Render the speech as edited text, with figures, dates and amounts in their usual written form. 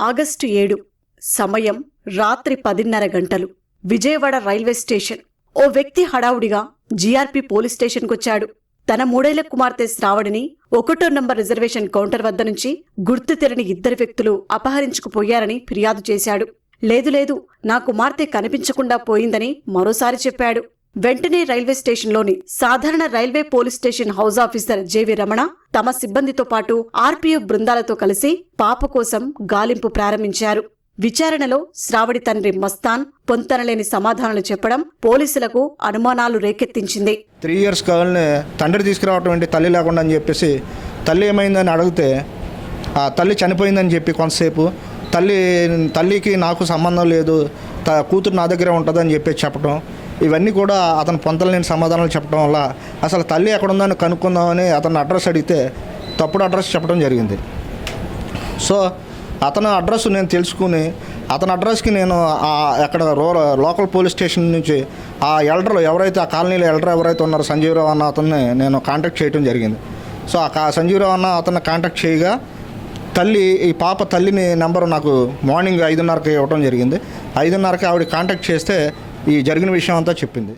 August 7 సమయం రాత్రి 10:30 గంటలు. Vijayawada railway station. ఓ వ్యక్తి హడావుడిగా జీఆర్పీ పోలీస్ స్టేషన్కొచ్చాడు. తన 3 ఏళ్ల కుమార్తె శ్రావణిని 1వ నంబర్ రిజర్వేషన్ కౌంటర్ వద్ద నుంచి గుర్తు తెలియని 2 వ్యక్తులు అపహరించుకుపోయారని ఫిర్యాదు చేశాడు. లేదు నా కుమార్తె కనిపించకుండా పోయిందని మరోసారి చెప్పాడు. వెంటనే రైల్వే స్టేషన్లోని సాధారణ railway police station house officer JV Ramana తమ సిబ్బందితో పాటు ఆర్పీఎఫ్ బృందాలతో కలిసి పాప కోసం గాలింపు ప్రారంభించారు. విచారణలో శ్రావణి తండ్రి మస్తాన్ పొంతనలేని సమాధానాలు చెప్పడం పోలీసులకు అనుమానాలు రేకెత్తించింది. 3 years కావాలని తండ్రి తీసుకురావటం ఏంటి, తల్లి లేకుండా అని చెప్పేసి తల్లి ఏమైందని అడిగితే ఆ తల్లి చనిపోయిందని చెప్పి కొంతసేపు తల్లికి నాకు సంబంధం లేదు, కూతురు నా దగ్గరే ఉంటుందని చెప్పి చెప్పడం, ఇవన్నీ కూడా అతను పొంతలేని సమాధానాలు చెప్పడం వల్ల అసలు తల్లి ఎక్కడుందని కనుక్కుందామని అతను అడ్రస్ అడిగితే తప్పుడు అడ్రస్ చెప్పడం జరిగింది. సో అతను అడ్రస్ నేను తెలుసుకుని అతని అడ్రస్కి నేను అక్కడ లోకల్ పోలీస్ స్టేషన్ నుంచి ఆ ఎల్డర్లు ఎవరైతే ఆ కాలనీలో ఎల్డర్ ఎవరైతే ఉన్నారో సంజీవరావు అన్న అతన్ని నేను కాంటాక్ట్ చేయడం జరిగింది. సో ఆ సంజీవరావు అన్న అతన్ని కాంటాక్ట్ చేయగా ఈ పాప తల్లిని నెంబరు నాకు మార్నింగ్ 5:30కి ఇవ్వడం జరిగింది. 5:30కి ఆవిడ కాంటాక్ట్ చేస్తే ఈ జరిగిన విషయం అంతా చెప్పింది.